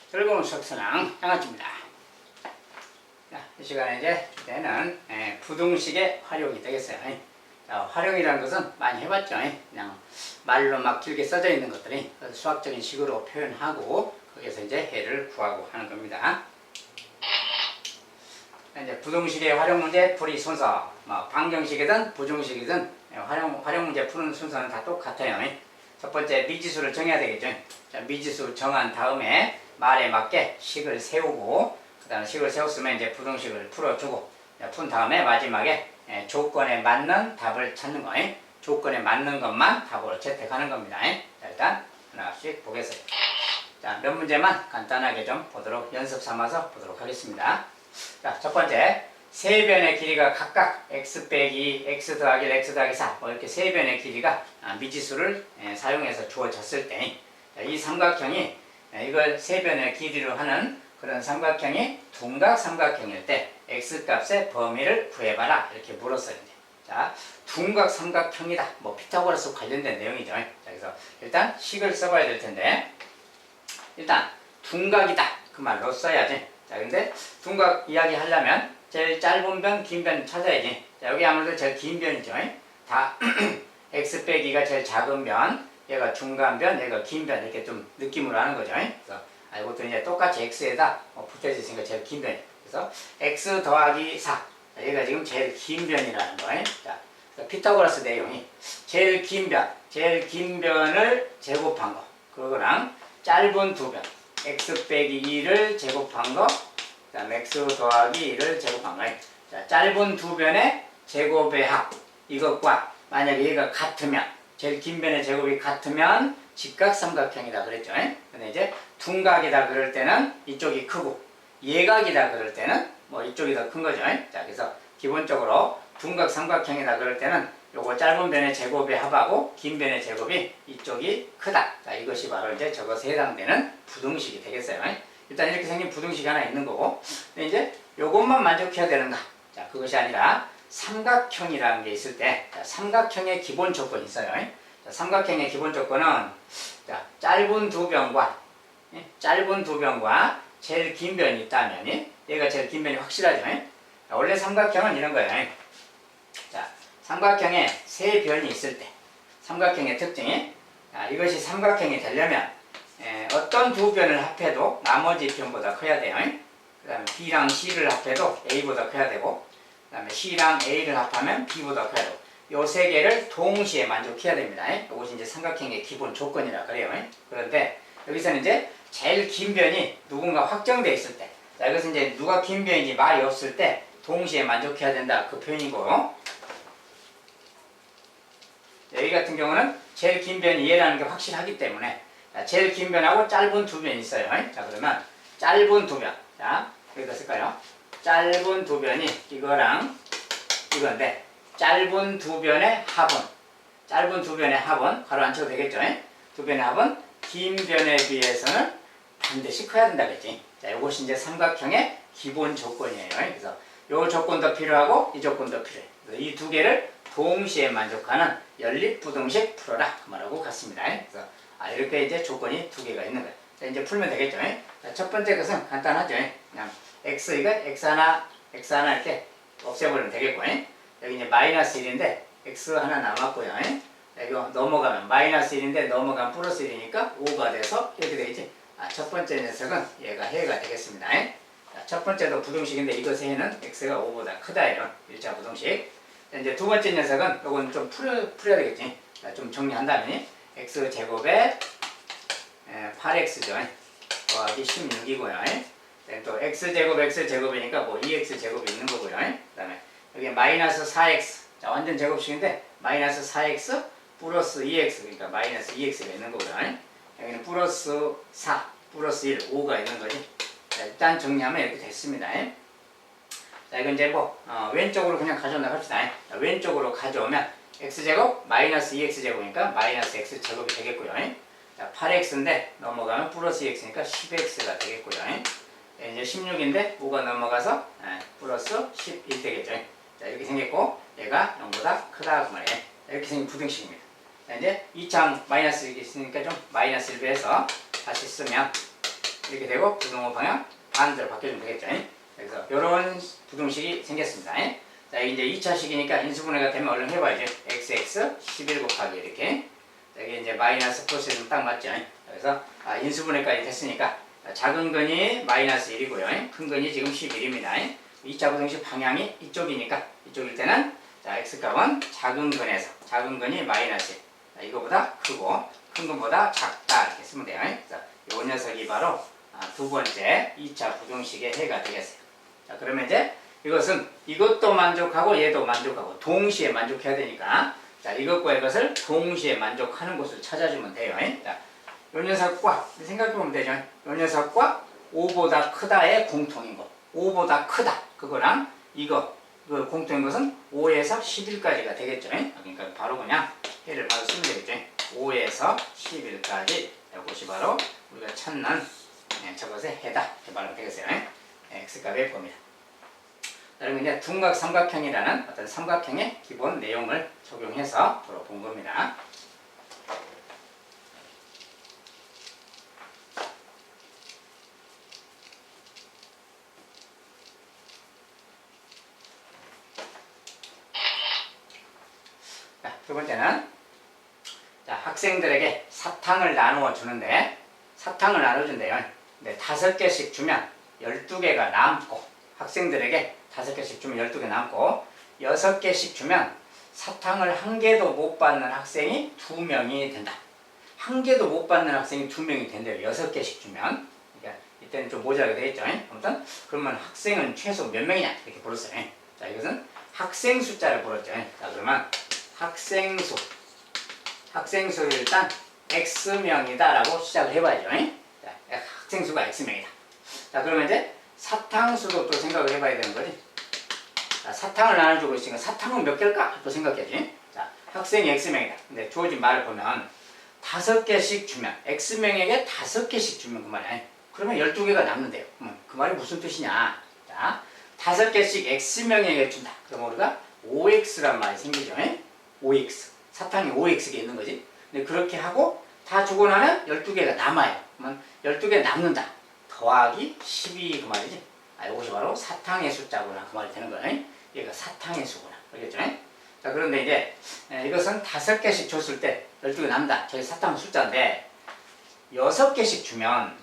즐거운 수학선앙 양아치입니다. 자, 이 시간에 이제 주제는 부등식의 활용이 되겠어요. 자, 활용이라는 것은 많이 해봤죠. 그냥 말로 막 길게 써져 있는 것들이 수학적인 식으로 표현하고 거기서 이제 해를 구하고 하는 겁니다. 이제 부등식의 활용 문제 풀이 순서, 뭐 방정식이든 부등식이든 활용 문제 푸는 순서는 다 똑같아요. 첫 번째 미지수를 정해야 되겠죠. 자, 미지수 정한 다음에 말에 맞게 식을 세우고, 그 다음에 식을 세웠으면 이제 부등식을 풀어주고, 푼 다음에 마지막에 조건에 맞는 답을 찾는 거, 조건에 맞는 것만 답으로 채택하는 겁니다. 자, 일단 하나씩 보겠습니다. 자, 몇 문제만 간단하게 좀 보도록, 연습 삼아서 보도록 하겠습니다. 자, 첫 번째, 세 변의 길이가 각각 x 빼기 x 더하기 x 더하기 4, 뭐 이렇게 세 변의 길이가 미지수를 사용해서 주어졌을 때, 이 삼각형이 이걸 세 변의 길이로 하는 그런 삼각형이 둔각 삼각형일 때 x값의 범위를 구해봐라 이렇게 물었어요. 자, 둔각 삼각형이다, 뭐 피타고라스 관련된 내용이죠. 자, 그래서 일단 식을 써봐야 될 텐데, 일단 둔각이다 그 말로 써야지. 자, 근데 둔각 이야기 하려면 제일 짧은 변, 긴 변 찾아야지. 자, 여기 아무래도 제일 긴 변이죠. 다 x 빼기가 제일 작은 변, 얘가 중간 변, 얘가 긴 변, 이렇게 좀 느낌으로 하는 거죠. 그래서 이것도 이제 똑같이 x에다 붙여져 있으니까 제일 긴 변. 그래서 x 더하기 4, 얘가 지금 제일 긴 변이라는 거예요. 자, 피타고라스 내용이 제일 긴 변을 제곱한 거, 그거랑 짧은 두 변, x 빼기 2를 제곱한 거, 그 다음 x 더하기 2를 제곱한 거. 자, 짧은 두 변의 제곱의 합, 이것과 만약에 얘가 같으면, 제일 긴 변의 제곱이 같으면 직각삼각형이다 그랬죠. 근데 이제 둔각이다 그럴 때는 이쪽이 크고, 예각이다 그럴 때는 뭐 이쪽이 더 큰 거죠. 자, 그래서 기본적으로 둔각 삼각형이다 그럴 때는 요거 짧은 변의 제곱의 합하고 긴 변의 제곱이 이쪽이 크다. 자, 이것이 바로 이제 저것에 해당되는 부등식이 되겠어요. 일단 이렇게 생긴 부등식이 하나 있는 거고, 근데 이제 요것만 만족해야 되는가? 자, 그것이 아니라 삼각형이라는 게 있을 때, 자, 삼각형의 기본 조건이 있어요. 자, 삼각형의 기본 조건은, 자, 짧은 두 변과 제일 긴 변이 있다면, 얘가 제일 긴 변이 확실하죠. 자, 원래 삼각형은 이런 거예요. 자, 삼각형에 세 변이 있을 때, 삼각형의 특징이, 이것이 삼각형이 되려면 어떤 두 변을 합해도 나머지 변보다 커야 돼요. 그 다음에 B랑 C를 합해도 A보다 커야 되고, 그 다음에 C랑 A를 합하면 B보다 커야 되고, 요 세 개를 동시에 만족해야 됩니다. 이것이 이제 삼각형의 기본 조건이라 그래요. 그런데 여기서는 이제 제일 긴 변이 누군가 확정되어 있을 때, 자, 이것은 이제 누가 긴 변인지 말이 없을 때 동시에 만족해야 된다 그 표현이고, 여기 같은 경우는 제일 긴 변이 얘라는 게 확실하기 때문에, 자, 제일 긴 변하고 짧은 두 변이 있어요. 자, 그러면 짧은 두 변, 자, 여기다 쓸까요? 짧은 두 변이 이거랑 이건데, 짧은 두 변의 합은 가로 안 쳐도 되겠죠? 두 변의 합은 긴 변에 비해서는 반드시 커야 된다 그랬지. 자, 이것이 이제 삼각형의 기본 조건이에요. 그래서 이 조건도 필요하고 이 조건도 필요해. 그래서 이 두 개를 동시에 만족하는 연립부등식 풀어라 그 말하고 같습니다. 그래서 이렇게 이제 조건이 두 개가 있는 거예요. 자, 이제 풀면 되겠죠. 자, 첫 번째 것은 간단하죠. 그냥 이거 x 하나 이렇게 없애버리면 되겠고, 여기 이제 마이너스 1인데 x 하나 남았고요. 여기 넘어가면 마이너스 1인데 넘어가면 플러스 1이니까 5가 돼서 이렇게 되겠지. 첫 번째 녀석은 얘가 해가 되겠습니다. 자, 첫 번째도 부등식인데 이것의 해는 x가 5보다 크다예요. 1차 부등식. 자, 이제 두 번째 녀석은 이건 좀 풀어야 되겠지. 자, 좀 정리한다면 x제곱에 8x죠. 더하기 16이고요. 또 x제곱이니까 뭐 2x제곱이 있는 거고요. 그 다음에 여기 마이너스 4x, 자, 완전 제곱식인데 마이너스 4x 플러스 2x, 그러니까 마이너스 2x가 있는 거고요. 여기는 플러스 4, 플러스 1, 5가 있는 거지. 자, 일단 정리하면 이렇게 됐습니다. 자, 이건 이제 뭐 왼쪽으로 그냥 가져온다 합시다. 자, 왼쪽으로 가져오면 x제곱 마이너스 2x제곱이니까 마이너스 x제곱이 되겠고요. 자, 8x인데 넘어가면 플러스 2x니까 10x가 되겠고요. 이제 16인데 5가 넘어가서 플러스 11 되겠죠. 자, 이렇게 생겼고 얘가 0보다 크다 그 말이에요. 이렇게 생긴 부등식입니다. 자, 이제 2창 마이너스 이렇게 있으니까 좀 마이너스 1배해서 다시 쓰면 이렇게 되고 부등호 방향 반대로 바뀌어주면 되겠죠. 그래서 이런 부등식이 생겼습니다. 자, 이제 2차식이니까 인수분해가 되면 얼른 해봐야죠. xx 11 곱하기 이렇게. 자, 이게 이제 마이너스 플러스는 딱 맞죠. 그래서 인수분해까지 됐으니까 작은 근이 마이너스 1이고요. 큰 근이 지금 11입니다. 2차 부등식 방향이 이쪽이니까 이쪽일 때는 자, x값은 작은 근에서 작은 근이 마이너스 1. 자, 이거보다 크고 큰 근보다 작다 이렇게 쓰면 돼요. 자, 이 녀석이 바로 두 번째 2차 부등식의 해가 되겠어요. 자, 그러면 이제 이것은 이것도 만족하고 얘도 만족하고 동시에 만족해야 되니까 자, 이것과 이것을 동시에 만족하는 곳을 찾아주면 돼요. 자, 이 녀석과 생각해보면 되죠. 이 녀석과 5보다 크다의 공통인 것. 5보다 크다. 그거랑 이거 그 공통인 것은 5에서 11까지가 되겠죠. 그러니까 바로 그냥 해를 바로 쓰면 되겠죠. 5에서 11까지 이것이 바로 우리가 찾는 저것의 해다. 이렇게 말하면 되겠어요. x값의 범위다. 그러면 이제 둔각 삼각형이라는 어떤 삼각형의 기본 내용을 적용해서 풀어본 겁니다. 자, 두 번째는 자, 학생들에게 사탕을 나누어 주는데 사탕을 나눠준대요. 근데 5개씩 주면 12개가 남고 학생들에게 5개씩 주면 12개 남고 6개씩 주면 사탕을 1개도 못 받는 학생이 2명이 된다. 1개도 못 받는 학생이 2명이 된대요. 6개씩 주면. 그러니까 이때는 좀 모자라게 되겠죠. 아무튼 그러면 학생은 최소 몇 명이냐 이렇게 물었어요. 자, 이것은 학생 숫자를 물었죠. 자, 그러면 학생수를 일단 x명이다 라고 시작을 해봐야죠. 자, 학생수가 x명이다. 자, 그러면 이제 사탕수도 또 생각을 해봐야 되는 거지. 자, 사탕을 나눠주고 있으니까 사탕은 몇 개일까? 또 생각해야지. 자, 학생이 x명이다. 근데 주어진 말을 보면 5개씩 주면 x명에게 5개씩 주면 그 말이야. 그러면 12개가 남는데요. 그 말이 무슨 뜻이냐. 자, 5개씩 x명에게 준다. 그럼 우리가 5x란 말이 생기죠. 5x. 사탕이 5x가 있는 거지. 근데 그렇게 하고 다 주고 나면 12개가 남아요. 그러면 12개 남는다. 더하기 12 그 말이지. 이것이 바로 사탕의 숫자구나. 그 말이 되는 거예요. 얘가 사탕의 수구나. 알겠죠? 자, 그런데 이제 이것은 5개씩 줬을 때 12개 남는다. 저기 사탕 숫자인데 6개씩 주면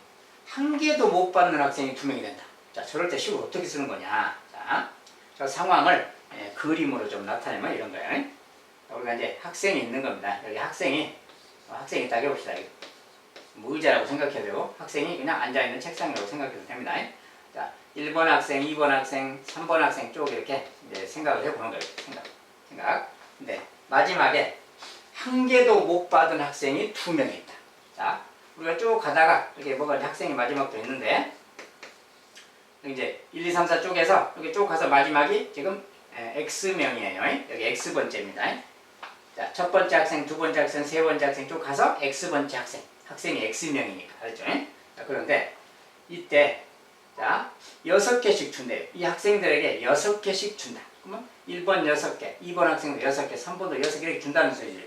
1개도 못 받는 학생이 2명이 된다. 자, 저럴 때 식을 어떻게 쓰는 거냐. 자, 저 상황을 그림으로 좀 나타내면 이런 거예요. 우리가 이제 학생이 있는 겁니다. 여기 학생이 딱 해봅시다. 뭐 의자라고 생각해야 되고 학생이 그냥 앉아있는 책상이라고 생각해도 됩니다. 자, 1번 학생, 2번 학생, 3번 학생 쭉 이렇게 이제 생각을 해보는 거예요. 생각. 근데 마지막에 1개도 못 받은 학생이 2명이 있다. 자, 우리가 쭉 가다가 이렇게 뭐가 학생이 마지막도 있는데 이제 1, 2, 3, 4 쪽에서 여기 쭉 가서 마지막이 지금 x명이에요. 여기 x번째입니다. 자, 첫 번째 학생, 두 번째 학생, 세 번째 학생 쭉 가서 x번째 학생. 학생이 x명이니까. 알죠? 자, 그런데 이때 자, 6개씩 준대요. 이 학생들에게 6개씩 준다. 그러면 1번 6개, 2번 학생도 6개, 3번도 6개 이렇게 준다는 소리죠.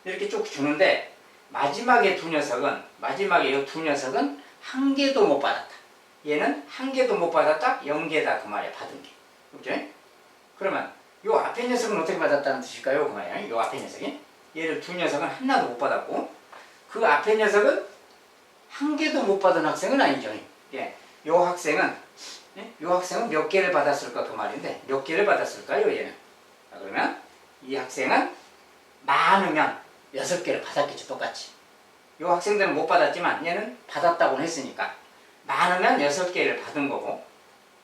이렇게 쭉 주는데 마지막에 이 두 녀석은 1개도 못 받았다. 얘는 1개도 못 받았다. 0개다. 그 말이야. 받은 게. 그렇죠? 그러면 요 앞에 녀석은 어떻게 받았다는 뜻일까요? 그 말이야. 요 앞에 녀석이. 얘를 두 녀석은 하나도 못 받았고 그 앞에 녀석은 1개도 못 받은 학생은 아니죠. 예. 요 학생은 몇 개를 받았을까? 그 말인데 몇 개를 받았을까요? 얘는. 자, 그러면 이 학생은 많으면 6개를 받았겠죠. 똑같이. 요 학생들은 못 받았지만 얘는 받았다고 했으니까 많으면 6개를 받은 거고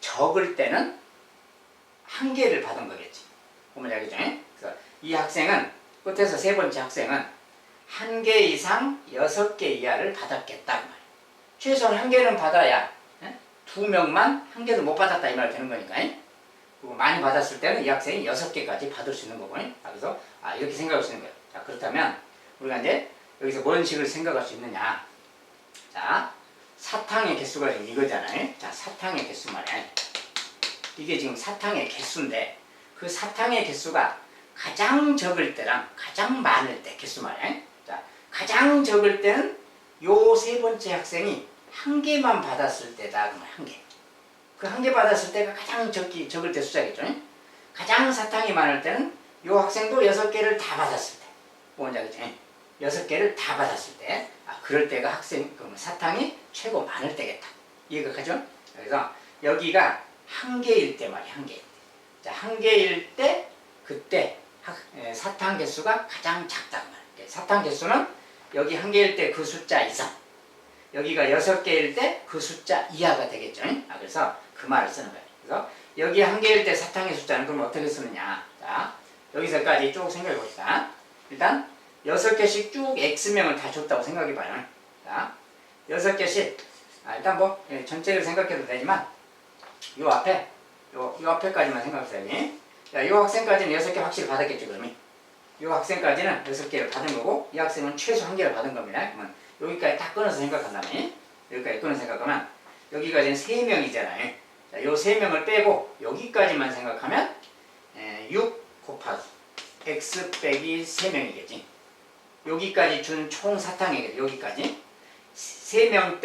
적을 때는 1개를 받은 거겠지. 보면 알겠죠? 그래서 이 학생은 끝에서 세 번째 학생은 1개 이상 6개 이하를 받았겠다. 그 말이야. 최소한 1개는 받아야 2명만 1개도 못 받았다 이 말이 되는 거니까. 그리고 많이 받았을 때는 이 학생이 6개까지 받을 수 있는 거고. 그래서 이렇게 생각할 수 있는 거예요. 자, 그렇다면 우리가 이제 여기서 뭔 식을 생각할 수 있느냐. 자, 사탕의 개수가 지금 이거잖아요. 자, 사탕의 개수 말이야. 이게 지금 사탕의 개수인데 그 사탕의 개수가 가장 적을 때랑 가장 많을 때 개수 말이야. 자, 가장 적을 때는 요 세 번째 학생이 한 개만 받았을 때다. 그러면 한 개. 그 한 개 받았을 때가 가장 적을 때 숫자겠죠. 가장 사탕이 많을 때는 이 학생도 6개를 다 받았을 때. 뭔지 알겠죠? 6개를 다 받았을 때. 그럴 때가 그러면 사탕이 최고 많을 때겠다. 이해가 가죠? 그래서 여기가 한 개일 때 말이야. 한 개일 때. 자, 한 개일 때 그때 사탕 개수가 가장 작단 말이야. 사탕 개수는 여기 한 개일 때 그 숫자 이상. 여기가 6개일 때 그 숫자 이하가 되겠죠. 그래서 그 말을 쓰는 거예요. 그래서 여기 한 개일 때 사탕의 숫자는 그럼 어떻게 쓰느냐. 자, 여기서까지 쭉 생각해 봅시다. 일단 6개씩 쭉 X명을 다 줬다고 생각해 봐요. 자, 6개씩 일단 뭐 전체를 생각해도 되지만 요 앞에 요 앞에까지만 생각해보세요. 자, 요 학생까지는 6개 확실히 받았겠죠. 그러면 요 학생까지는 6개를 받은 거고 이 학생은 최소 1개를 받은 겁니다. 그러면 여기까지 딱 끊어서 생각한다면 여기까지 끊어서 생각하면 여기까지는 3명이잖아요. 자, 요 3명을 빼고 여기까지만 생각하면 6 곱하기 x 빼기 3명이겠지. 여기까지 준 총 사탕이겠지. 여기까지 3명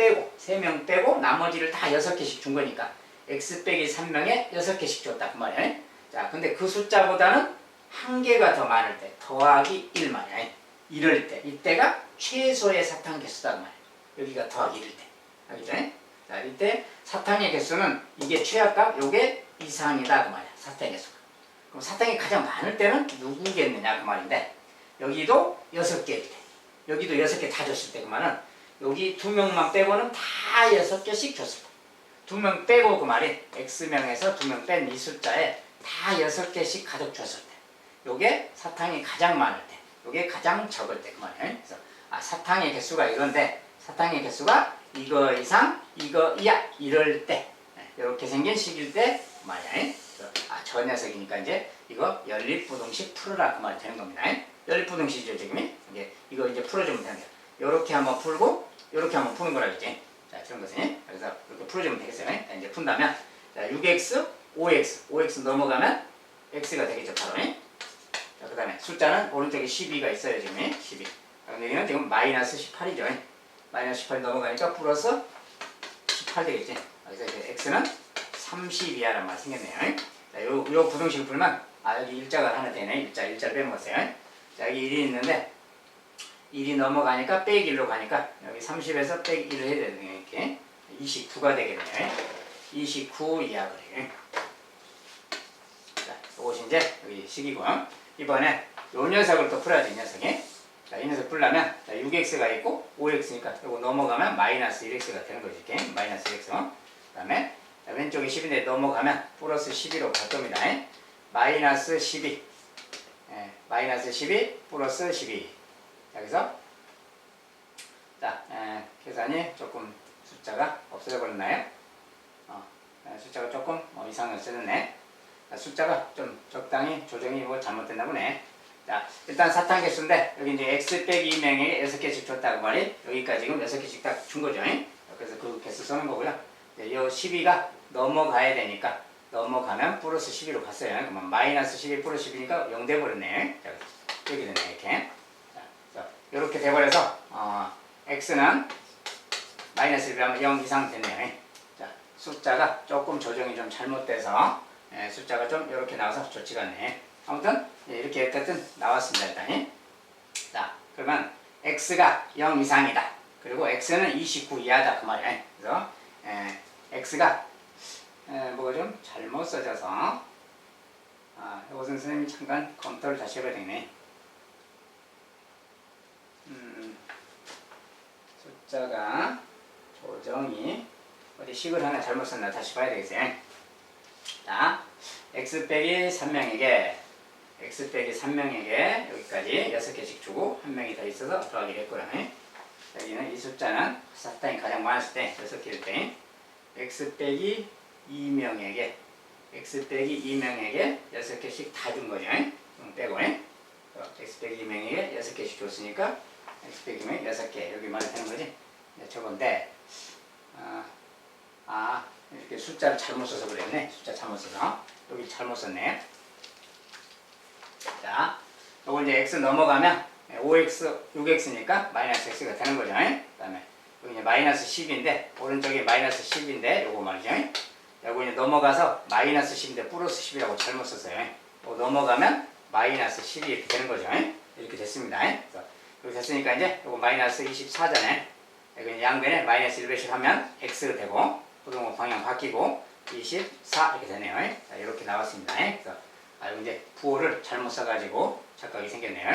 빼고 나머지를 다 6개씩 준 거니까 x 빼기 3명에 6개씩 줬다 그 말이야. 자, 근데 그 숫자보다는 한 개가 더 많을 때 더하기 1 말이야. 이럴 때 이때가 최소의 사탕 개수다 그 말이야. 여기가 더하기 1일 때. 알겠죠? 자, 이때 사탕의 개수는 이게 최하값 요게 이상이다 그 말이야. 사탕의 개수가. 그럼 사탕이 가장 많을 때는 누구겠느냐 그 말인데 여기도 6개일 때 여기도 6개 다 줬을 때 그 말은 여기 2명만 빼고는 다 6개씩 줬을 때 2명 빼고 그 말이 X명에서 2명 뺀 이 숫자에 다 6개씩 가득 줬을 때 요게 사탕이 가장 많을 때 요게 가장 적을 때 그 말이에요. 그래서 사탕의 개수가 이건데 사탕의 개수가 이거 이상 이거 이하 이럴 때 이렇게 생긴 식일 때 그 말이야. 저 녀석이니까 이제 이거 연립부등식 풀어라 그 말이 되는 겁니다. 연립부등식이죠 지금. 이거 이제 풀어주면 되는 거야. 요렇게 한번 풀고 요렇게 한번 푸는 거라 했지. 자, 그런 것은 그래서 이렇게 풀어주면 되겠어요. 자, 이제 푼다면 자, 6x, 5x 넘어가면 x가 되겠죠 바로. 자, 그 다음에 숫자는 오른쪽에 12가 있어요 지금. 12. 여기는 지금 마이너스 18이죠. 마이너스 18 넘어가니까 플러스 18 되겠지. 그래서 이제 x는 32라는 말이 생겼네요. 자, 요 부등식을 풀면 여기 일자가 하나 되네. 일자를 빼먹었어요. 자, 여기 1이 있는데 1이 넘어가니까 빼기 1로 가니까 여기 30에서 빼기 1을 해야 되네요. 이렇게 29가 되겠네요. 29 이하 그래요. 자, 이것이 이제 여기 식이고요. 이번에 요 녀석을 또 풀어야지 이 녀석이. 자, 이 녀석 풀려면 6x가 있고 5x니까 이거 넘어가면 마이너스 1x가 되는 거지. 이렇게 마이너스 1x. 그 다음에 왼쪽에 10인데 넘어가면 플러스 12로 갈 겁니다. 마이너스 12 마이너스 12 플러스 12. 자, 그래서 계산이 조금 숫자가 없어져 버렸나요? 숫자가 조금 이상을 써졌네. 숫자가 좀 적당히 조정이 잘못됐나 보네. 자, 일단 사탕 개수인데 여기 이제 x 빼기 2명에 6개씩 줬다고 말이 여기까지 지금 6개씩 딱 준 거죠. 그래서 그 개수 쓰는 거고요. 이 12가 넘어가야 되니까 넘어가면 플러스 12로 갔어요. 그러면 마이너스 12 플러스 12니까 0 돼버렸네. 자, 여기 되네 이렇게. 자, 이렇게 돼버려서 x는 마이너스 1을 하면 0 이상 됐네요. 자, 숫자가 조금 조정이 좀 잘못돼서 숫자가 좀 이렇게 나와서 좋지가 않네. 아무튼 이렇게 어쨌든 나왔습니다. 일단. 자, 그러면 x가 0 이상이다. 그리고 x는 29 이하다 그 말이야. 그래서 x가 뭐가 좀 잘못 써져서 이것은 선생님이 잠깐 검토를 다시 해봐야 되겠네. 숫자가 조정이 어디 식을 하나 잘못 썼나 다시 봐야 되겠어요. 자, x 빼기 3명에게 여기까지 6개씩 주고 한 명이 더 있어서 더하기를 했구나. 여기는 이 숫자는 사탕이 가장 많았을 때 6개일 때 x 빼기 2명에게 6개씩 다 준 거죠. 빼고 x 빼기 2명에게 6개씩 줬으니까 x 빼기 2명에 6개 여기 말이 되는 거지. 저건데 이렇게 숫자를 잘못 써서 그랬네. 숫자 잘못 써서 여기 잘못 썼네. 자, 요거 이제 x 넘어가면 5x, 6x니까 마이너스 x가 되는 거죠. 그 다음에 여기 이제 마이너스 10인데 오른쪽이 마이너스 10인데 요거 말이죠. 요거 이제 넘어가서 마이너스 10인데 플러스 10이라고 잘못 썼어요. 넘어가면 마이너스 10이 이렇게 되는 거죠. 이렇게 됐습니다. 그래서 이렇게 됐으니까 이제 요거 마이너스 24잖아요. 여기 양변에 마이너스 1배씩 하면 x가 되고 부동호 방향 바뀌고 24 이렇게 되네요. 자, 이렇게 나왔습니다. 그래서 이제 부호를 잘못 써가지고 착각이 생겼네요.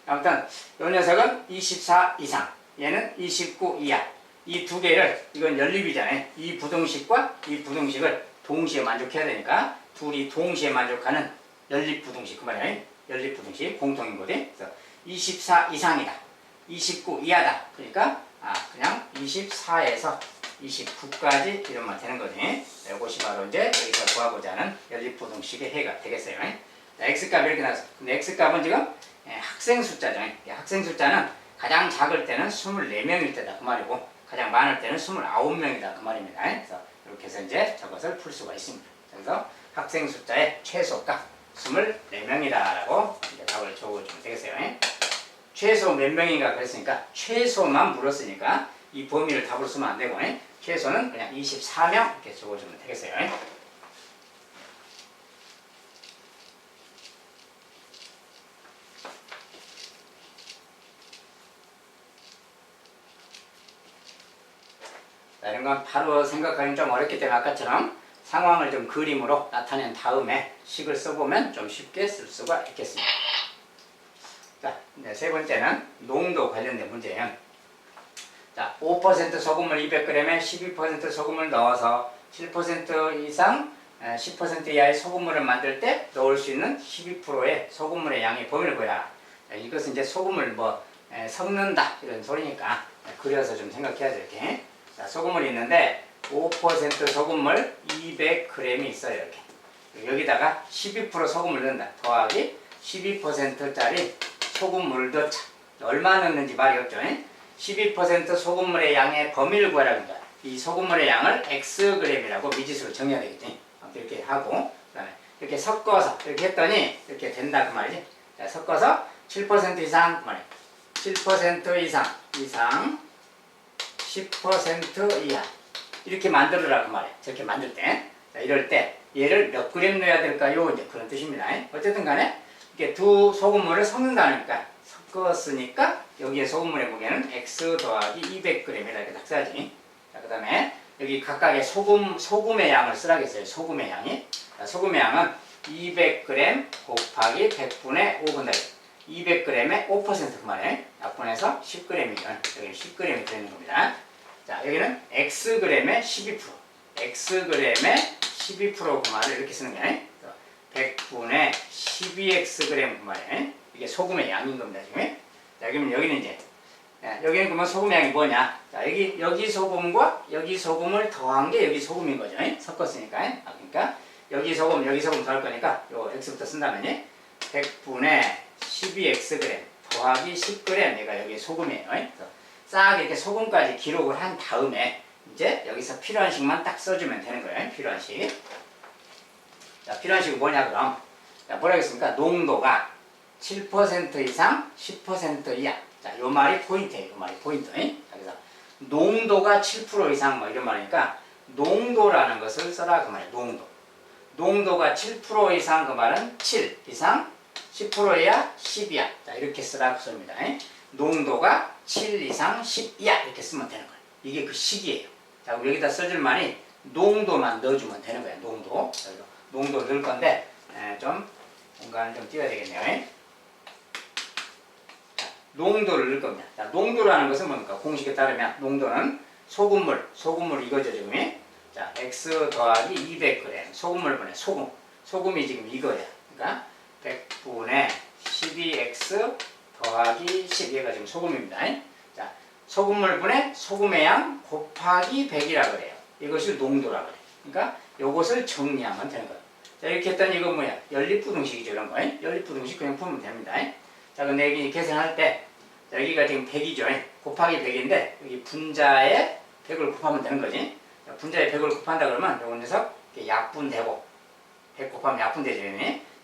아무튼 이 녀석은 24 이상, 얘는 29 이하. 이 두 개를, 이건 연립이잖아요. 이 부등식과 이 부등식을 동시에 만족해야 되니까 둘이 동시에 만족하는 연립부등식, 그 말이에요. 연립부등식 공통인 거지. 그래서 24 이상이다, 29 이하다. 그러니까 그냥 24에서 29까지 이러면 되는 거지. 이것이 바로 이제 여기서 구하고자 하는 연립부등식의 해가 되겠어요. 자, x값이 이렇게 나왔어. 근데 x값은 지금 학생 숫자죠. 학생 숫자는 가장 작을 때는 24명일 때다 그 말이고 가장 많을 때는 29명이다 그 말입니다. 그래서 이렇게 해서 이제 저것을 풀 수가 있습니다. 그래서 학생 숫자의 최소값 24명이다라고 이제 답을 적어주면 되겠어요. 최소 몇 명인가 그랬으니까 최소만 물었으니까 이 범위를 답으로 쓰면 안 되고 최소는 그냥 24명 이렇게 적어주면 되겠어요. 자, 이런 건 바로 생각하기는 좀 어렵기 때문에 아까처럼 상황을 좀 그림으로 나타낸 다음에 식을 써보면 좀 쉽게 쓸 수가 있겠습니다. 자, 이제 세 번째는 농도 관련된 문제예요. 자, 5% 소금을 200g에 12% 소금을 넣어서 7% 이상 10% 이하의 소금물을 만들 때 넣을 수 있는 12%의 소금물의 양의 범위를 구해라. 이것은 이제 소금을 섞는다 이런 소리니까 그려서 좀 생각해야죠. 이렇게. 자, 소금물이 있는데 5% 소금물 200g이 있어요. 이렇게. 여기다가 12% 소금을 넣는다. 더하기 12%짜리 소금물을 넣자. 얼마 넣는지 말이 없죠. 12% 소금물의 양의 범위를 구하라는 거야. 이 소금물의 양을 xg이라고 미지수로 정해야 되겠지. 이렇게 하고 그다음에 이렇게 섞어서 이렇게 했더니 이렇게 된다 그 말이지. 자, 섞어서 7% 이상 그 말이야. 7% 이상 10% 이하 이렇게 만들어라 그 말이야. 저렇게 만들 때. 자, 이럴 때 얘를 몇 그램 넣어야 될까요? 이제 그런 뜻입니다. 어쨌든 간에 이렇게 두 소금물을 섞는다니까 섞었으니까 여기에 소금물의 무게는 x 더하기 200g이라 이렇게 딱 써야지. 자, 그 다음에 여기 각각의 소금의 양을 쓰라겠어요. 소금의 양이. 자, 소금의 양은 200g 곱하기 100분의 5분의 200g에 5% 그 말이에요. 약분해서 10g이죠. 여기 10g이 들어있는 겁니다. 자, 여기는 xg에 12%. xg에 12%그 말을 이렇게 쓰는 거예요. 100분의 12xg 그 말이에요. 이게 소금의 양인 겁니다. 지금. 자, 그러면 여기는 이제 여기는 그러면 소금의 양이 뭐냐? 자, 여기 소금과 여기 소금을 더한 게 여기 소금인 거죠. 섞었으니까. 그러니까 여기 소금 더할 거니까 요 x부터 쓴다면 100분의 12xg 더하기 10g 얘가 여기 소금이에요. 그래서 싹 이렇게 소금까지 기록을 한 다음에 이제 여기서 필요한 식만 딱 써주면 되는 거예요. 필요한 식. 자, 필요한 식은 뭐냐 그럼? 자, 뭐라 했습니까? 농도가 7% 이상 10% 이하. 자, 요 말이 포인트예요. 요 말이 포인트. 자, 그래서 농도가 7% 이상 뭐 이런 말이니까 농도라는 것을 써라 그 말이에요. 농도. 농도가 7% 이상 그 말은 7 이상 10% 이하 10 이하. 자, 이렇게 쓰라 그 소리입니다. 농도가 7 이상 10 이하 이렇게 쓰면 되는 거예요. 이게 그 식이에요. 자, 그럼 여기다 써줄 말이 농도만 넣어주면 되는 거예요. 농도. 그래서 농도 넣을 건데 좀 공간을 좀 띄워야 되겠네요. 자, 농도를 넣을 겁니다. 자, 농도라는 것은 뭡니까? 공식에 따르면 농도는 소금물 이거죠 지금. 자, x 더하기 200g 소금물분의 소금이 지금 이거예요. 그러니까 100분의 12x 더하기 10 얘가 지금 소금입니다. 자, 소금물분의 소금의 양 곱하기 100이라 그래요. 이것을 농도라 그래요. 그러니까 이것을 정리하면 되는 거예요. 자, 이렇게 했더니 이건 뭐야? 연립부등식이죠, 이런 거. 연립부등식 그냥 풀면 됩니다. 자, 근데 여기 계산할 때, 자, 여기가 지금 100이죠. 곱하기 100인데, 여기 분자에 100을 곱하면 되는 거지. 자, 분자에 100을 곱한다 그러면, 요거 녀석, 약분되고, 100 곱하면 약분되죠,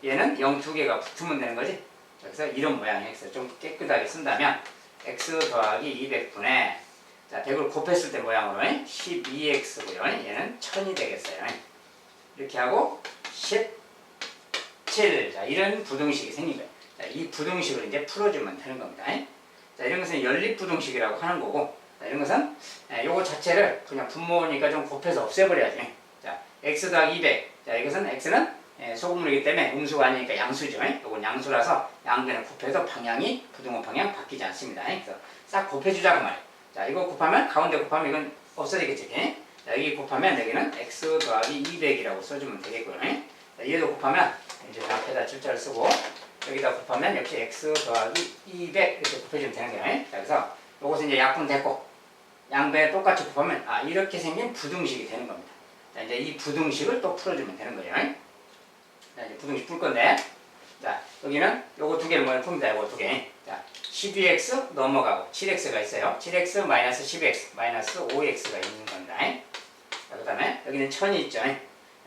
얘는 0 두 개가 붙으면 되는 거지. 그래서 이런 모양이 x 좀 깨끗하게 쓴다면, x 더하기 200분의 자, 100을 곱했을 때 모양으로 12x고요. 얘는 1000이 되겠어요. 이렇게 하고 17. 자, 이런 부등식이 생긴 거예요. 자, 이 부등식을 이제 풀어주면 되는 겁니다. 자, 이런 것은 연립부등식이라고 하는 거고, 자, 이런 것은 요거 자체를 그냥 분모니까 좀 곱해서 없애버려야지. 자, x 더하기 200. 자, 이것은 x는 소금물이기 때문에 음수가 아니니까 양수죠. 이건 양수라서 양변을 곱해도 방향이 부등호 방향 바뀌지 않습니다. 그래서 싹 곱해주자고 말이에요. 자, 이거 곱하면 가운데 곱하면 이건 없어지겠지. 자, 여기 곱하면 여기는 x 더하기 200이라고 써주면 되겠고요. 자, 얘도 곱하면 이제 앞에다 줄자를 쓰고 여기다 곱하면 역시 x 더하기 200 이렇게 곱해주면 되는 거예요. 자, 그래서 이것은 이제 약분됐고 양변에 똑같이 곱하면 이렇게 생긴 부등식이 되는 겁니다. 자, 이제 이 부등식을 또 풀어주면 되는 거예요. 자, 이제 부등식 풀 건데, 자, 여기는 요거 두 개를 먼저 풉니다. 요거 두 개. 자, 12x 넘어가고 7x가 있어요. 7x 마이너스 10x 마이너스 5x가 있는 겁니다. 자, 그 다음에 여기는 1000이 있죠.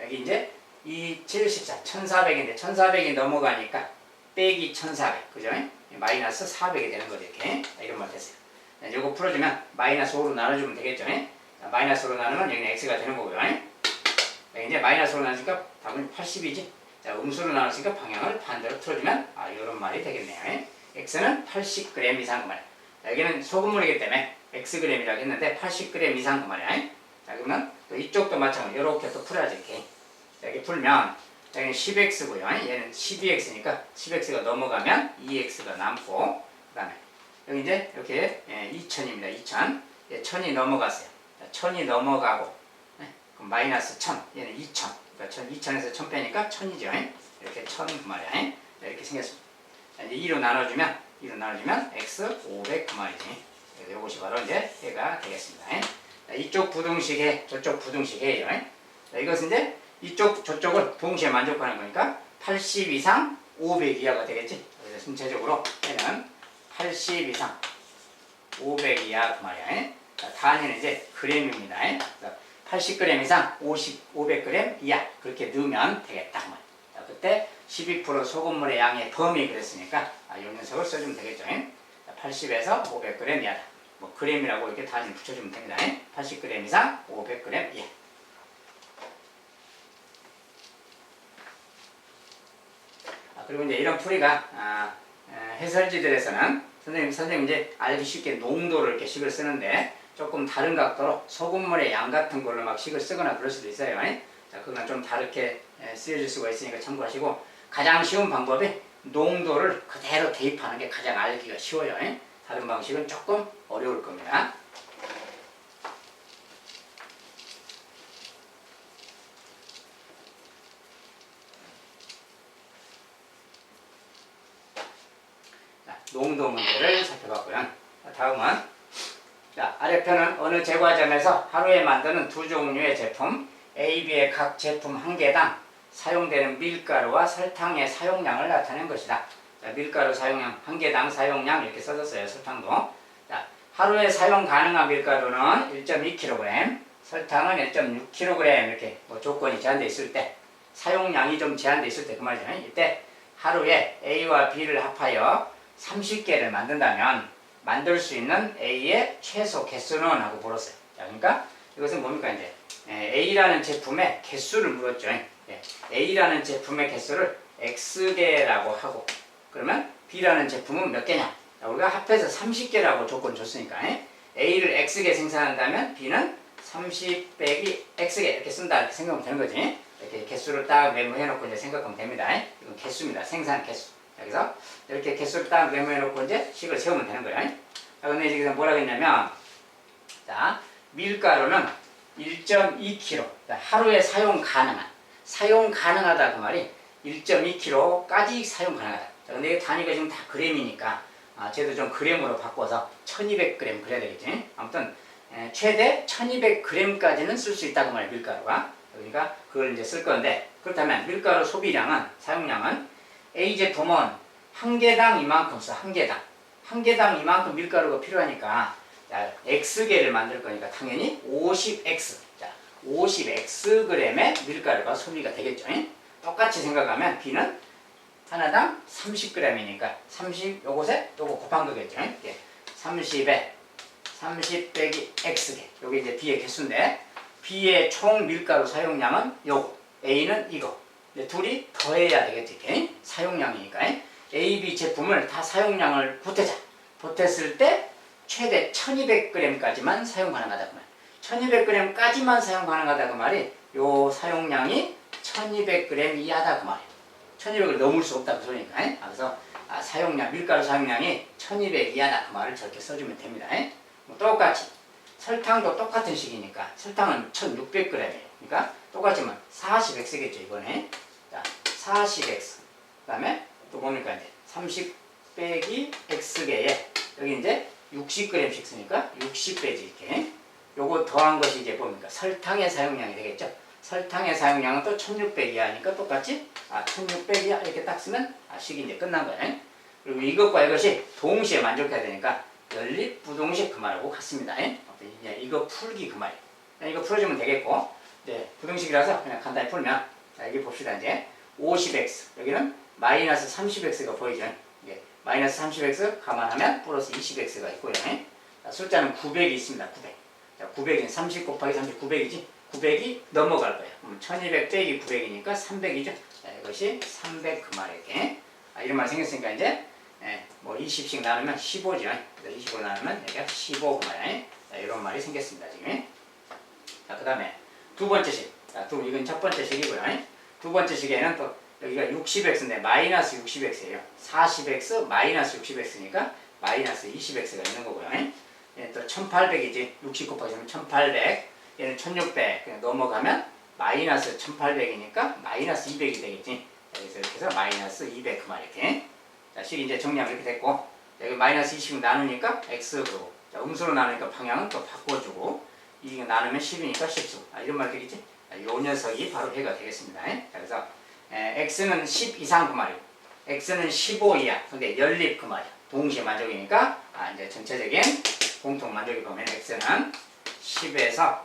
여기 이제 2, 7, 14, 1400인데 1400이 넘어가니까 빼기 1400, 그죠? 마이너스 400이 되는 거죠. 이렇게. 자, 이런 말 됐어요. 자, 요거 풀어주면 마이너스 5로 나눠주면 되겠죠. 자, 마이너스 5로 나누면 여기는 x가 되는 거고요. 여기 이제 마이너스 5로 나누니까 답은 80이지. 자, 음수로 나눴으니까 방향을 반대로 틀어주면 이런 말이 되겠네요. x는 80g 이상 그 말이야. 자, 여기는 소금물이기 때문에 xg이라고 했는데 80g 이상 그 말이야. 자, 그러면 또 이쪽도 마찬가지로 이렇게 또 풀어야지 이렇게. 자, 이렇게 풀면 여기는 10x고요. 얘는 12x니까 10x가 넘어가면 2x가 남고, 그 다음에 여기 이제 이렇게 2000입니다. 2000. 1000이 넘어갔어요. 자, 1000이 넘어가고 그럼 마이너스 1000. 얘는 2000. 그러니까 2000에서 1000 빼니까 1000이죠. 이렇게 1000 그 말이야. 이렇게 생겼습니다. 자, 이제 2로 나눠주면 x 500 그 말이지. 그래서 이것이 바로 이제 해가 되겠습니다. 자, 이쪽 부등식에 저쪽 부등식이에요. 자, 이것은 이제 이쪽 저쪽을 동시에 만족하는 거니까 80 이상 500 이하가 되겠지. 그래서 전체적으로 얘는 80 이상 500 이하 그 말이야. 자, 단위는 이제 그램입니다. 80g 이상 500g 이하 그렇게 넣으면 되겠다. 자, 그때 12% 소금물의 양의 범위 그랬으니까 이 녀석을 써주면 되겠죠. 80에서 500g 이하다. 뭐 g이라고 이렇게 단위를 붙여주면 됩니다. 80g 이상 500g 이하. 그리고 이제 이런 풀이가 해설지들에서는 선생님 이제 알기 쉽게 농도를 이렇게 식을 쓰는데 조금 다른 각도로 소금물의 양 같은 걸로 막 식을 쓰거나 그럴 수도 있어요. 자, 그건 좀 다르게 쓰여질 수가 있으니까 참고하시고, 가장 쉬운 방법이 농도를 그대로 대입하는 게 가장 알기가 쉬워요. 다른 방식은 조금 어려울 겁니다. 자, 농도 문제를 살펴봤고요. 다음은 자, 아래편은 어느 제과점에서 하루에 만드는 두 종류의 제품 A, B의 각 제품 한 개당 사용되는 밀가루와 설탕의 사용량을 나타낸 것이다. 자, 밀가루 사용량 한 개당 사용량 이렇게 써졌어요. 설탕도. 자, 하루에 사용 가능한 밀가루는 1.2kg, 설탕은 1.6kg 이렇게 뭐 조건이 제한되어 있을 때, 사용량이 좀 제한되어 있을 때 그 말이죠. 이때 하루에 A와 B를 합하여 30개를 만든다면 만들 수 있는 A의 최소 개수는 하고 물었어요. 자, 그러니까 이것은 뭡니까 이제 A라는 제품의 개수를 물었죠. A라는 제품의 개수를 X개라고 하고, 그러면 B라는 제품은 몇 개냐? 자, 우리가 합해서 30개라고 조건 줬으니까 A를 X개 생산한다면 B는 30 빼기 X개 이렇게 쓴다 이렇게 생각하면 되는 거지. 이렇게 개수를 딱 메모해 놓고 이제 생각하면 됩니다. 이건 개수입니다. 생산 개수. 여기서 이렇게 개수를 딱 메모해 놓고 이제 식을 세우면 되는 거예요. 자, 근데 여기서 뭐라고 했냐면, 자, 밀가루는 1.2kg. 하루에 사용 가능하다 그 말이 1.2kg까지 사용 가능하다. 자, 근데 이 단위가 지금 다 그램이니까 쟤도 좀 그램으로 바꿔서 1200g 그래야 되겠지. 아무튼 최대 1200g까지는 쓸 수 있다고 말이에요. 밀가루가. 그러니까 그걸 이제 쓸 건데, 그렇다면 밀가루 소비량은, 사용량은 A 제품은 한 개당 이만큼 써. 한 개당 이만큼 밀가루가 필요하니까, 자, X개를 만들 거니까 당연히 50X. 자, 50Xg의 밀가루가 소비가 되겠죠. 똑같이 생각하면 B는 하나당 30g이니까 30 요것에 요거 곱한 거겠죠. 30에 30 빼기 x개. 요게 이제 B의 개수인데, B의 총 밀가루 사용량은 요거, A는 이거. 근데 둘이 더해야 되겠지, 이렇게. 사용량이니까. A, B 제품을 다 사용량을 보태자. 보탰을 때 최대 1200g까지만 사용 가능하다 그 말. 1200g까지만 사용 가능하다 그 말이 요 사용량이 1200g 이하다 그 말이에요. 1200을 넘을 수 없다 그 소리니까. 그래서 사용량, 밀가루 사용량이 1200 이하다 그 말을 저렇게 써주면 됩니다. 똑같이 설탕도 똑같은 식이니까 설탕은 1600g이에요. 그러니까 똑같지만 40x겠죠 이번에. 자, 40x. 그 다음에 또 뭡니까 이제 30 빼기 x개에 여기 이제 60g씩 쓰니까 60배지 이렇게. 요거 더한 것이 이제 뭡니까? 설탕의 사용량이 되겠죠. 설탕의 사용량은 또 1600 이하니까 똑같이 1600 이하 이렇게 딱 쓰면 식이 이제 끝난 거예요. 그리고 이것과 이것이 동시에 만족해야 되니까 연립 부동식 그 말하고 같습니다. 이제 이거 풀기 그 말이에요. 이거 풀어주면 되겠고, 이제 부동식이라서 그냥 간단히 풀면, 자 여기 봅시다. 이제 50x 여기는 마이너스 30x가 보이죠. 이게 마이너스 30x 감안하면 플러스 20x가 있고요. 자, 숫자는 900이 있습니다. 900. 자, 900은 30 곱하기 30 900이지. 900이 넘어갈 거예요. 1200 빼기 900이니까 300이죠. 자, 이것이 300 그 말이게. 이런 말 생겼으니까 이제 뭐 20씩 나누면 15죠. 25 나누면 여기가 15 그 말이에요. 자, 이런 말이 생겼습니다. 지금. 자, 그 다음에 두 번째 식. 자, 이건 첫 번째 식이고요. 두 번째 식에는 또 여기가 60x인데 마이너스 60x예요. 40x 마이너스 60x니까 마이너스 20x가 있는 거고요. 얘는 또 1800이지. 60 곱하기 1800. 얘는 1600. 그냥 넘어가면 마이너스 1800이니까 마이너스 200이 되겠지. 여기서 이렇게 해서 마이너스 200 그 말 이렇게. 자, 식이 이제 정리하면 이렇게 됐고, 여기 마이너스 20 나누니까 x고, 자, 음수로 나누니까 방향은 또 바꿔주고, 이게 나누면 10이니까 10수. 이런 말 되겠지? 요 녀석이 바로 해가 되겠습니다. 자, 그래서 x는 10 이상 그 말이고, x는 15 이하. 근데 연립 그 말이야. 동시에 만족이니까, 이제 전체적인 공통 만족이 보면 x는 10에서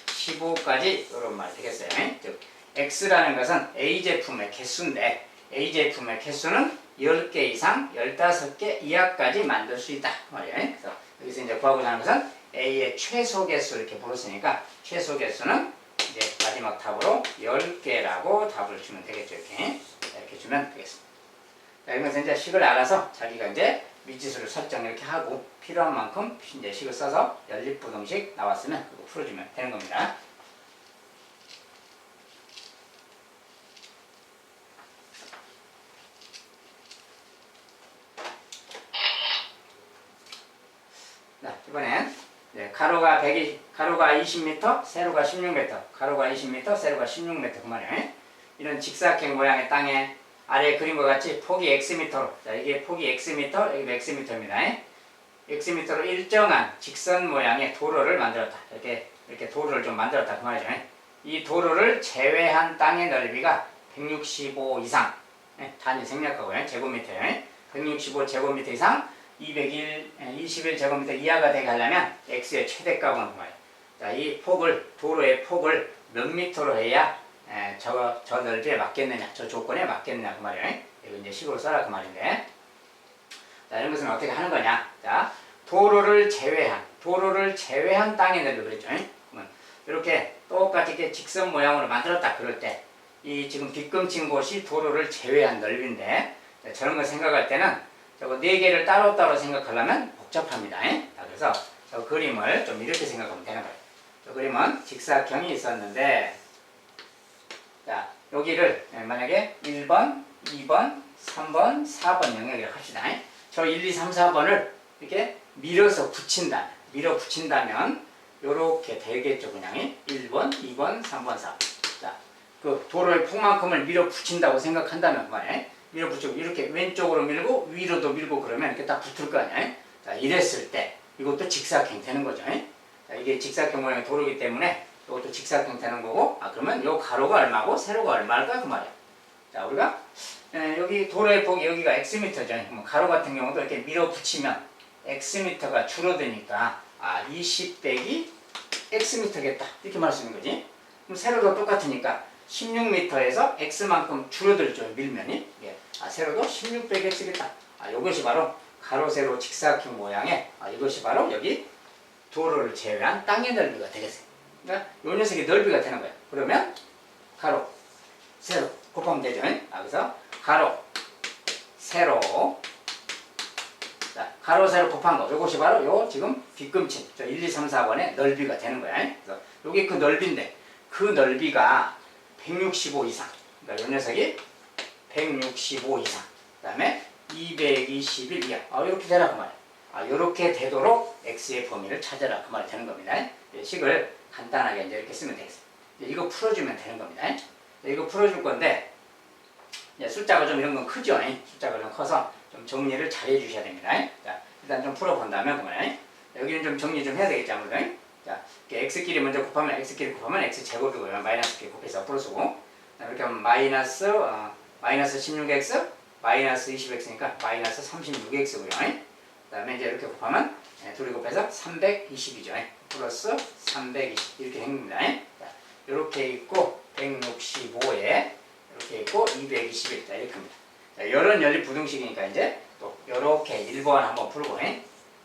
15까지 이런 말이 되겠어요. 즉, x라는 것은 A 제품의 개수인데, A 제품의 개수는 10개 이상 15개 이하까지 만들 수 있다 그 말이에요. 그래서 여기서 이제 구하고자 하는 것은 A의 최소 개수 이렇게 불렀으니까 최소 개수는 이제 마지막 답으로 10개라고 답을 주면 되겠죠. 이렇게 주면 되겠습니다. 자, 이것은 이제 식을 알아서 자기가 이제 미지수를 설정 이렇게 하고 필요한 만큼 이제 식을 써서 연립부동식 나왔으면 그거 풀어주면 되는 겁니다. 자, 이번엔 가로가 20m, 세로가 16m, 가로가 20m, 세로가 16m 그 말이에요. 이런 직사각형 모양의 땅에 아래 그림과 같이 폭이 xm로, 자 이게 폭이 xm, 여기 xm입니다. xm로 일정한 직선 모양의 도로를 만들었다. 이렇게 도로를 좀 만들었다 그 말이죠. 이 도로를 제외한 땅의 넓이가 165 이상, 단위 생략하고요. 제곱미터예요. 165 제곱미터 이상 21 제곱미터 이하가 되게 하려면 x의 최대값은 그 말이에요. 자, 이 도로의 폭을 몇 미터로 해야 저 넓이에 맞겠느냐, 저 조건에 맞겠느냐 그 말이에요. 이거 이제 식으로 써라 그 말인데. 자, 이런 것은 어떻게 하는 거냐? 자, 도로를 제외한 땅의 넓이 그랬죠. 그러면 이렇게 똑같이 이렇게 직선 모양으로 만들었다 그럴 때, 이 지금 빗금친 곳이 도로를 제외한 넓이인데, 저런 걸 생각할 때는 저거 4개를 따로따로 생각하려면 복잡합니다. 자, 그래서 저 그림을 좀 이렇게 생각하면 되는 거예요. 저 그림은 직사각형이 있었는데, 자, 여기를 만약에 1번, 2번, 3번, 4번 영역이라고 합시다. 저 1, 2, 3, 4번을 이렇게 밀어 붙인다면 요렇게 되겠죠. 그냥 1번, 2번, 3번, 4번. 자, 그 도로의 폭만큼을 밀어 붙인다고 생각한다면 말이에요. 밀어 붙이고 이렇게 왼쪽으로 밀고 위로도 밀고 그러면 이렇게 딱 붙을 거 아니에요. 자, 이랬을 때 이것도 직사각형 되는 거죠. 자, 이게 직사각형 모양의 도로이기 때문에 이것도 직사각형 되는 거고, 그러면 요 가로가 얼마고 세로가 얼마일까 그 말이야. 자, 우리가 여기 도로의 폭이 여기가 xm죠. 그럼 가로 같은 경우도 이렇게 밀어 붙이면 xm가 줄어드니까 20 빼기 xm겠다 이렇게 말씀인 거지. 그럼 세로도 똑같으니까 16m에서 x만큼 줄어들죠. 밀면이. 세로도 16 빼기 x겠다. 이것이 바로 가로 세로 직사각형 모양의 이것이 바로 여기 도로를 제외한 땅의 넓이가 되겠어요. 그러니까 이 녀석이 넓이가 되는 거예요. 그러면 가로, 세로 곱하면 되죠. 그래서 가로, 세로, 자, 가로, 세로 곱한 거. 이것이 바로 요 지금 빗금친, 저 1, 2, 3, 4번의 넓이가 되는 거야. 그래서 요게 그 넓이인데, 그 넓이가 165 이상. 그러니까 요 녀석이 165 이상. 그 다음에 221 이하. 이렇게 되라 그 말이에요. 이렇게 되도록 x의 범위를 찾아라 그 말이 되는 겁니다. 식을 간단하게 이제 이렇게 쓰면 되겠어요. 이거 풀어주면 되는 겁니다. 이거 풀어줄 건데, 숫자가 좀 이런 건 크죠? 숫자가 좀 커서 좀 정리를 잘 해주셔야 됩니다. 자, 일단 좀 풀어본다면 그만해. 여기는 좀 정리 좀 해야 되겠죠, 아무래도. 자, x끼리 먼저 곱하면 x끼리 곱하면 x제곱이고요. 마이너스끼리 곱해서 플러스고. 이렇게 하면 마이너스 16x 마이너스 20x니까 마이너스 36x고요. 그 다음에 이제 이렇게 곱하면 둘이 곱해서 320이죠. 플러스 320 이렇게 된 겁니다. 자, 이렇게 있고 165에 이렇게 있고 221 자, 이렇게 합니다. 자, 이런 연립 부등식이니까 이제 또 이렇게 1번 한번 풀고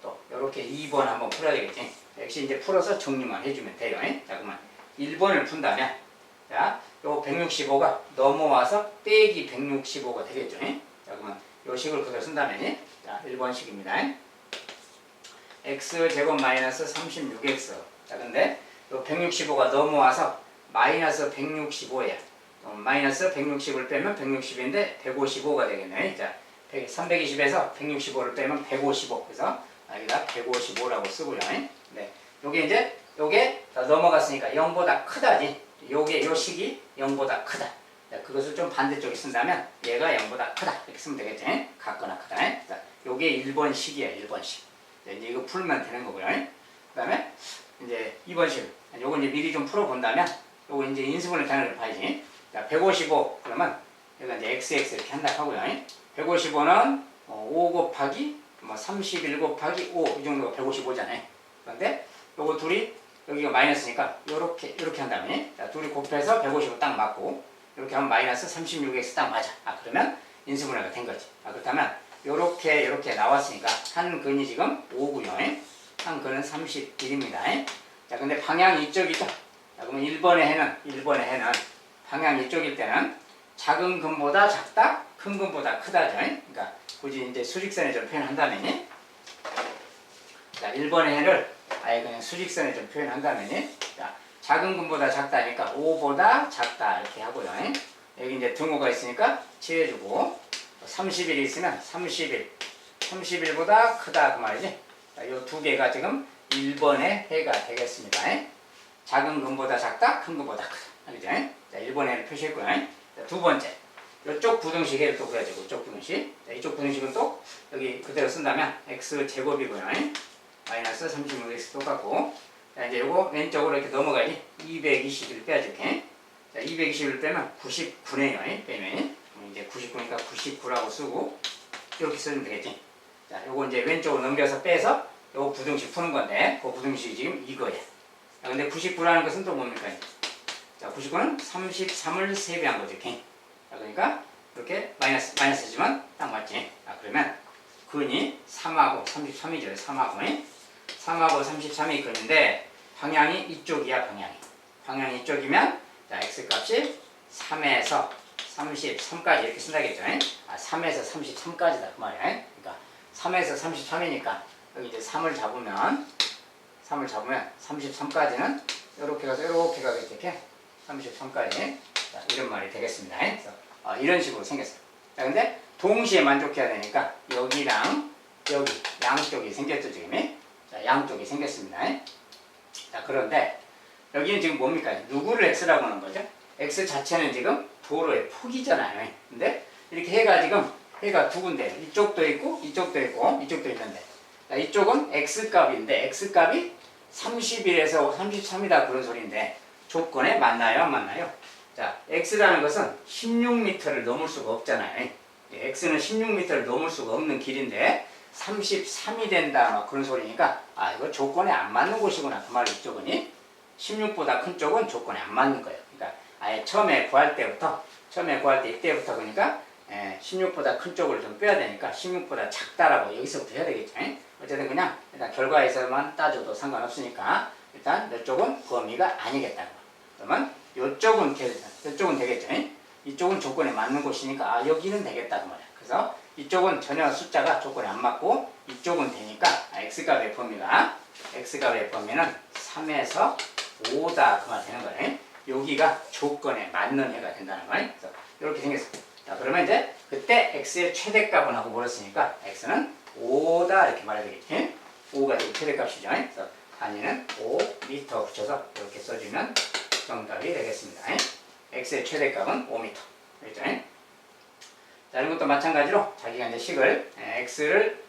또 이렇게 2번 한번 풀어야 되겠지. 역시 이제 풀어서 정리만 해주면 돼요. 자, 그러면 1번을 푼다면 자, 요 165가 넘어와서 빼기 165가 되겠죠. 자, 그러면 요 식을 그대로 쓴다면 자, 1번식입니다. x제곱 마이너스 36x. 자, 근데 요 165가 넘어와서 마이너스 165야. 마이너스 160을 빼면 160인데 155가 되겠네. 자, 320에서 165를 빼면 155. 그래서 여기다 155라고 쓰고요. 네. 요게 이제 요게 넘어갔으니까 0보다 크다지. 요 식이 0보다 크다. 자, 그것을 좀 반대쪽에 쓴다면 얘가 0보다 크다. 이렇게 쓰면 되겠지. 같거나 크다. 자, 요게 1번식이야. 1번식. 자, 이제 이거 풀면 되는 거고요. 그 다음에 이제 2번식. 요거 이제 미리 좀 풀어본다면 요거 이제 인수분해 단위를 봐야지. 자, 155 그러면 여기가 이제 XX 이렇게 한다 하고요. 155는 5 곱하기 31 곱하기 5 이 정도가 155잖아요. 그런데 요거 둘이 여기가 마이너스니까 요렇게 한다면 자, 둘이 곱해서 155 딱 맞고 이렇게 하면 마이너스 36x 딱 맞아. 그러면 인수분해가 된 거지. 그렇다면 요렇게 나왔으니까 한 근이 지금 5고요. 한 근은 31입니다. 자, 근데 방향이 이쪽이죠. 자, 그러면 1번의 해는 방향이 이쪽일 때는 작은 근보다 작다, 큰 근보다 크다죠. 그러니까 굳이 이제 수직선에 좀 표현한다면 자, 1번의 해를 아예 그냥 수직선에 좀 표현한다면 자, 작은 근보다 작다니까 5보다 작다 이렇게 하고요. 여기 이제 등호가 있으니까 칠해주고 30일이 있으면 31보다 크다 그 말이지. 자, 이 두 개가 지금 1번의 해가 되겠습니다. 작은 근보다 작다, 큰 근보다 크다. 그죠? 자, 1번의 해를 표시했고요. 자, 두 번째. 이쪽 부등식에 또 그려야죠. 이쪽 부등식. 자, 이쪽 부등식은 또 여기 그대로 쓴다면 x제곱이고요. 마이너스 36x 똑같고. 자, 이제 요거 왼쪽으로 이렇게 넘어가야지. 221을 빼야지. 자, 221을 빼면 99네요. 빼면. 이제 99니까 99라고 쓰고, 이렇게 쓰면 되겠지. 자, 요거 이제 왼쪽으로 넘겨서 빼서 요거 부등식 푸는 건데, 그 부등식이 지금 이거야. 자, 근데 99라는 것은 또 뭡니까? 자, 99는 33을 3배한 거죠. 자, 그러니까 이렇게 마이너스지만 딱 맞지. 그러면 근이 3하고 33이죠. 3하고 33이 근인데 방향이 이쪽이야. 방향이 이쪽이면 자, x값이 3에서 33까지 이렇게 쓴다겠죠. 3에서 33까지다 그 말이야. 그러니까 3에서 33이니까 여기 이제 3을 잡으면 33까지는 이렇게 가서 이렇게 가겠지. 이렇게 33까지 자, 이런 말이 되겠습니다. 그래서 이런 식으로 생겼어요. 자, 근데 동시에 만족해야 되니까 여기랑 여기 양쪽이 생겼죠. 지금 자, 양쪽이 생겼습니다. 자, 그런데 여기는 지금 뭡니까? 누구를 x라고 하는 거죠? x 자체는 지금 도로의 폭이잖아요. 근데 이렇게 해가 두 군데 이쪽도 있고 이쪽도 있는데 자, 이쪽은 x값인데 x값이 31에서 33이다 그런 소리인데 조건에 맞나요? 안 맞나요? 자, x라는 것은 16m를 넘을 수가 없잖아요. x는 16m를 넘을 수가 없는 길인데 33이 된다 막 그런 소리니까 이거 조건에 안 맞는 곳이구나 그 말이 이쪽은 16보다 큰 쪽은 조건에 안 맞는 거예요. 그러니까 아예 처음에 구할 때 이때부터 그러니까 16보다 큰 쪽을 좀 빼야 되니까 16보다 작다라고 여기서부터 해야 되겠죠. 어쨌든 그냥 일단 결과에서만 따져도 상관없으니까 일단 이쪽은 범위가 아니겠다는 거. 그러면 이쪽은 되겠죠. 이쪽은 조건에 맞는 곳이니까 아, 여기는 되겠다는 거야. 그래서 이쪽은 전혀 숫자가 조건에 안 맞고 이쪽은 되니까 x값의 범위는 3에서 5다 그 말 되는 거네. 여기가 조건에 맞는 해가 된다는 거네. 그래서 이렇게 생겼어. 자, 그러면 이제 그때 x의 최대값은 하고 물었으니까 x는 5다 이렇게 말해야 되겠지. 5가 지금 최대값이죠. 그래서 단위는 5m 붙여서 이렇게 써주면 정답이 되겠습니다. x의 최대값은 5m. 그렇죠? 자, 이런 것도 마찬가지로 자기가 이제 식을 x를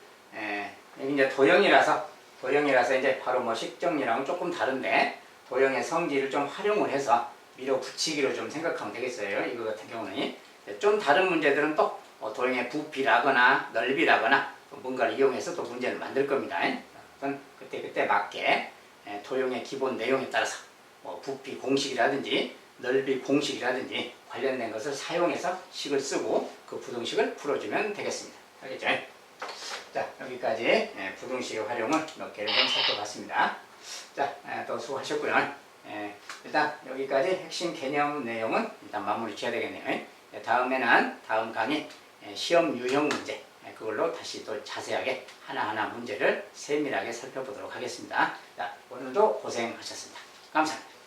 여기 이제 도형이라서 이제 바로 뭐 식정리랑은 조금 다른데 도형의 성질을 좀 활용을 해서 밀어붙이기로 좀 생각하면 되겠어요. 이거 같은 경우는 좀 다른 문제들은 또 도형의 부피라거나 넓이라거나 뭔가를 이용해서 또 문제를 만들 겁니다. 그건 그때 맞게 도형의 기본 내용에 따라서 뭐 부피 공식이라든지 넓이 공식이라든지 관련된 것을 사용해서 식을 쓰고 그 부등식을 풀어주면 되겠습니다. 알겠죠? 자, 여기까지 부등식의 활용을 몇 개를 좀 살펴봤습니다. 자, 또 수고하셨고요. 일단 여기까지 핵심 개념 내용은 일단 마무리 지어야 되겠네요. 다음에는 다음 강의 시험 유형 문제 그걸로 다시 또 자세하게 하나하나 문제를 세밀하게 살펴보도록 하겠습니다. 자, 오늘도 고생하셨습니다. 감사합니다.